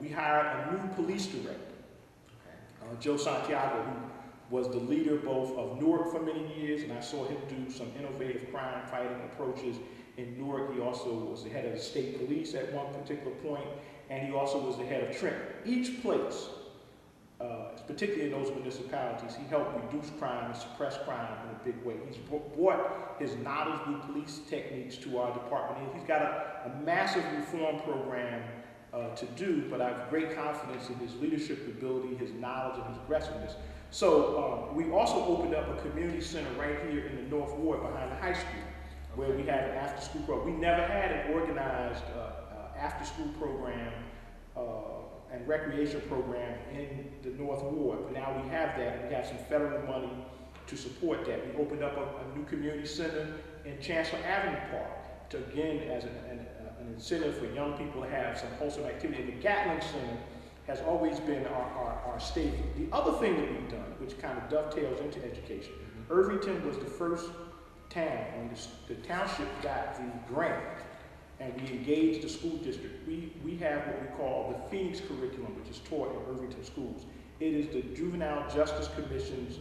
We hired a new police director, Joe Santiago, who was the leader both of Newark for many years, and I saw him do some innovative crime fighting approaches in Newark. He also was the head of the state police at one particular point, and he also was the head of Trenton. Each place, particularly in those municipalities, he helped reduce crime and suppress crime in a big way. He's brought his knowledge with police techniques to our department. He's got a massive reform program to do, but I have great confidence in his leadership ability, his knowledge, and his aggressiveness. So we also opened up a community center right here in the North Ward behind the high school, where we had an after-school program. We never had an organized after-school program and recreation program in the North Ward, but now we have that, and we have some federal money to support that. We opened up a new community center in Chancellor Avenue Park to, again, as an incentive for young people to have some wholesome activity. And the Gatling Center has always been our staple. The other thing that we've done, which kind of dovetails into education, Irvington was the first town, and the township got the grant, and we engaged the school district. We have what we call the Phoenix curriculum, which is taught in Irvington schools. It is the Juvenile Justice Commission's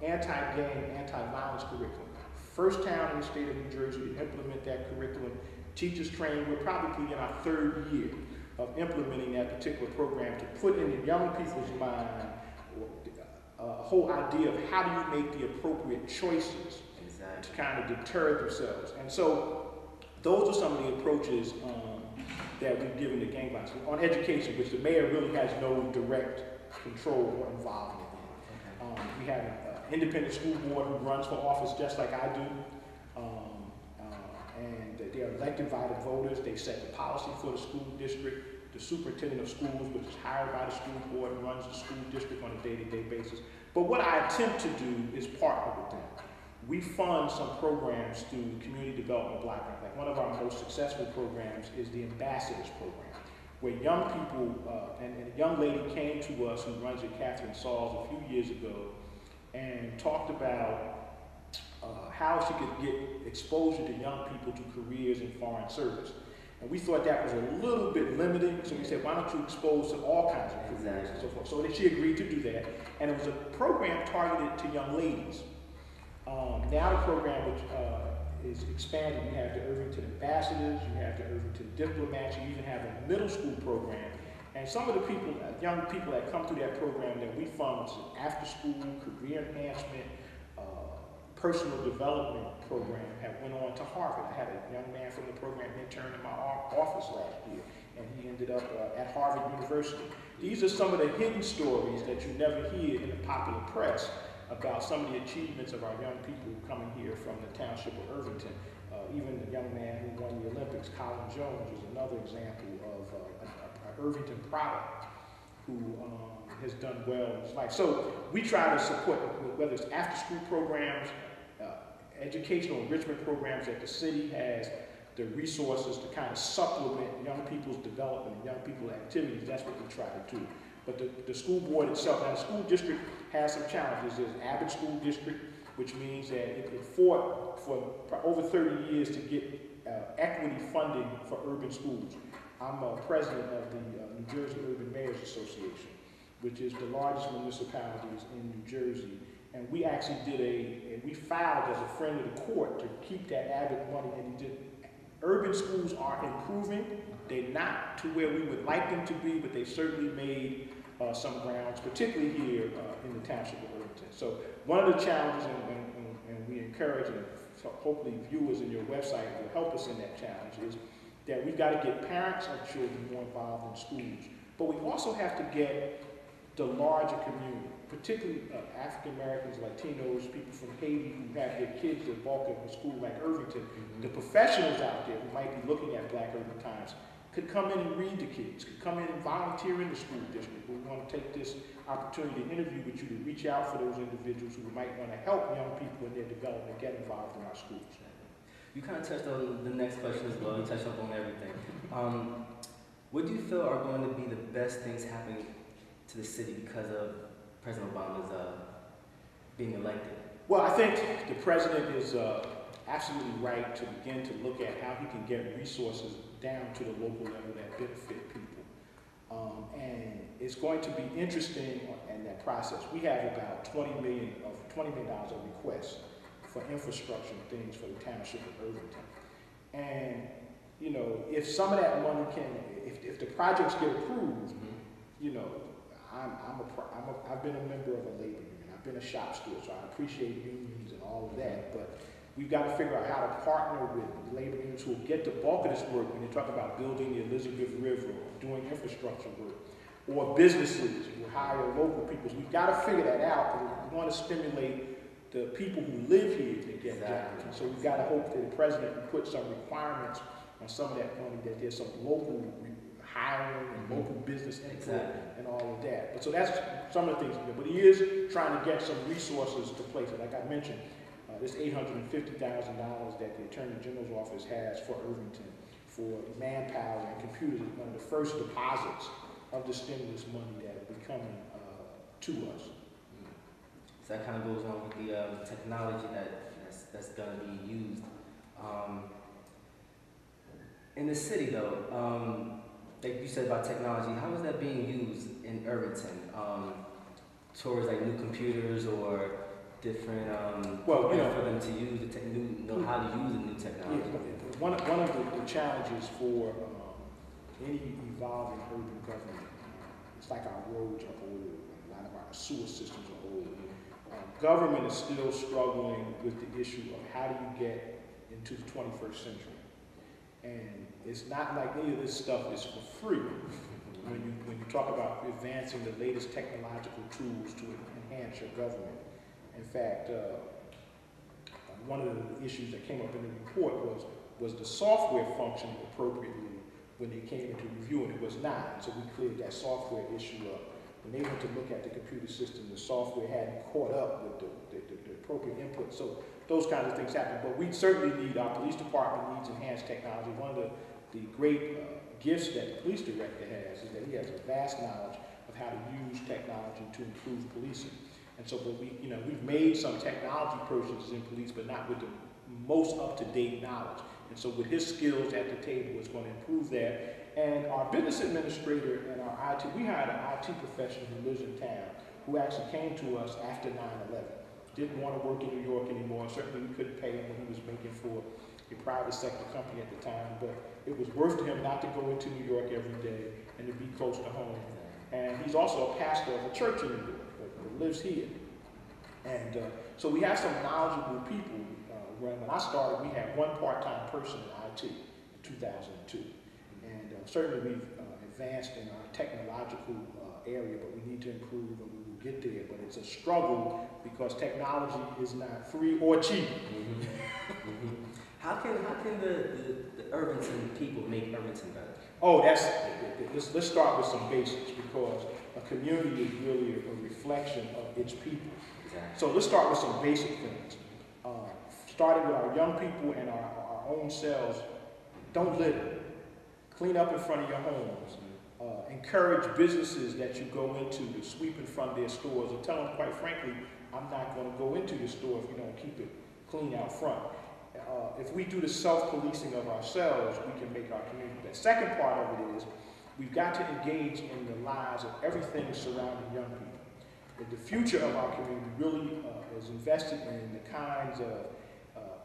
anti-gang, anti-violence curriculum. First town in the state of New Jersey to implement that curriculum. Teachers trained. We're probably in our third year of implementing that particular program to put in the young people's mind a whole idea of how do you make the appropriate choices to kind of deter themselves. And so those are some of the approaches that we've given to gang violence. On education, which the mayor really has no direct control or involvement in. We have an independent school board who runs for office just like I do. And they are elected by the voters. They set the policy for the school district. The superintendent of schools, which is hired by the school board, runs the school district on a day-to-day basis. But what I attempt to do is partner with them. We fund some programs through Community Development Block Grant. Like one of our most successful programs is the Ambassadors Program, where young people, and a young lady came to us who runs it, Catherine Sauls, a few years ago, and talked about how she could get exposure to young people to careers in foreign service. And we thought that was a little bit limiting, so we said, why don't you expose to all kinds of careers and so forth. So she agreed to do that, and it was a program targeted to young ladies. Now the program, which is expanded, you have the Irvington Ambassadors, you have the Irvington Diplomats, you even have a middle school program. And some of the people, young people that come through that program that we fund, which is an after-school career enhancement, personal development program, have went on to Harvard. I had a young man from the program intern in my office last year, and he ended up at Harvard University. These are some of the hidden stories that you never hear in the popular press about some of the achievements of our young people coming here from the township of Irvington. Even the young man who won the Olympics, Colin Jones, is another example of an Irvington product who has done well in his life. So we try to support, whether it's after-school programs, educational enrichment programs that the city has the resources to kind of supplement young people's development and young people's activities. That's what we try to do. But the school board itself, now the school district has some challenges. There's Abbott School District, which means that it fought for over 30 years to get equity funding for urban schools. I'm president of the New Jersey Urban Mayors Association, which is the largest municipalities in New Jersey. And we actually we filed as a friend of the court to keep that Abbott money, and urban schools are improving. They're not to where we would like them to be, but they've certainly made some grounds, particularly here in the township of Irvington. So one of the challenges, and we encourage, and hopefully viewers in your website will help us in that challenge, is that we've got to get parents of children more involved in schools. But we also have to get the larger community, particularly African Americans, Latinos, people from Haiti who have their kids that bulk in a school like Irvington. The professionals out there who might be looking at Black Urban Times could come in and read to kids, could come in and volunteer in the school district. We want to take this opportunity to interview with you to reach out for those individuals who might want to help young people in their development get involved in our schools. You kind of touched on the next question as well. You touched up on everything. What do you feel are going to be the best things happening to the city because of President Obama's being elected? Well, I think the president is absolutely right to begin to look at how he can get resources down to the local level that benefit people. it's going to be interesting in that process. We have about $20 million of requests for infrastructure and things for the township of Irvington. And, you know, if some of that money can, if the projects get approved, you know, I've been a member of a labor union. I've been a shop steward, so I appreciate unions and all of that. But we've got to figure out how to partner with labor unions who will get the bulk of this work when they talk about building the Elizabeth River or doing infrastructure work, or businesses who hire local people. So we've got to figure that out, because we want to stimulate the people who live here to get jobs. And so we've got to hope that the president can put some requirements on some of that money, that there's some local hiring and local business input and all of that. But so that's some of the things. But he is trying to get some resources to place it. Like I mentioned, this $850,000 that the Attorney General's office has for Irvington for manpower and computers is one of the first deposits of the stimulus money that will be coming to us. So that kind of goes on with the technology that's going to be used. In the city, though, like you said about technology, how is that being used in Irvington towards like new computers or different well, you know, for them to use know how to use the new technology? Yeah, one of the challenges for any evolving urban government, it's like our roads are old, and a lot of our sewer systems are old. Government is still struggling with the issue of how do you get into the 21st century. And it's not like any of this stuff is for free. When you talk about advancing the latest technological tools to enhance your government. In fact, one of the issues that came up in the report was the software functioning appropriately when they came into review, and it was not. So we cleared that software issue up. When they went to look at the computer system, the software hadn't caught up with the appropriate input. So those kinds of things happen. But we certainly need, our police department needs enhanced technology. One of the great gifts that the police director has is that he has a vast knowledge of how to use technology to improve policing. And so, but we've made some technology purchases in police, but not with the most up-to-date knowledge. And so with his skills at the table, it's going to improve that. And our business administrator and our IT, we hired an IT professional who lives in town, who actually came to us after 9/11. Didn't want to work in New York anymore. Certainly we couldn't pay him what he was making for a private sector company at the time, but it was worth to him not to go into New York every day and to be close to home. And he's also a pastor of a church in New York, but lives here. And so we have some knowledgeable people. When I started, we had one part-time person in IT in 2002. And certainly we've advanced in our technological area, but we need to improve, and we will get there. But it's a struggle because technology is not free or cheap. How can the Irvington people make Irvington better? Oh, let's start with some basics, because a community is really a reflection of its people. Exactly. So let's start with some basic things. Starting with our young people and our own selves. Don't litter. Clean up in front of your homes. Encourage businesses that you go into to sweep in front of their stores, and tell them, quite frankly, I'm not going to go into your store if you don't keep it clean out front. If we do the self-policing of ourselves, we can make our community better. Second part of it is we've got to engage in the lives of everything surrounding young people. The future of our community really is invested in the kinds of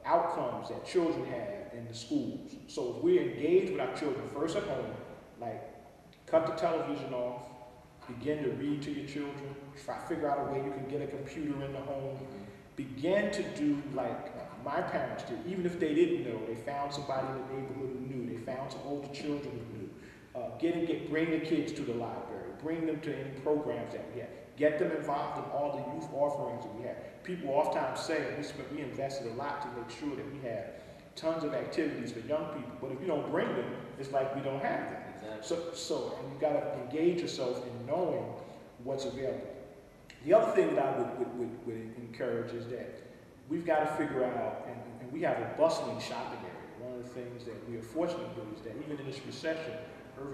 outcomes that children have in the schools. So if we engage with our children first at home, like cut the television off, begin to read to your children, try to figure out a way you can get a computer in the home, begin to do like my parents did. Even if they didn't know, they found somebody in the neighborhood who knew, they found some older children who knew. Bring the kids to the library, bring them to any programs that we have. Get them involved in all the youth offerings that we have. People oftentimes say, we invested a lot to make sure that we have tons of activities for young people, but if you don't bring them, it's like we don't have them. Exactly. And you've got to engage yourself in knowing what's available. The other thing that I would encourage is that we've got to figure out, and we have a bustling shopping area. One of the things that we are fortunate to do is that even in this recession,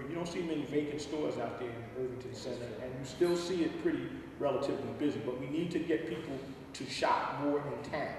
you don't see many vacant stores out there in the Irvington Center, and you still see it pretty relatively busy, but we need to get people to shop more in town.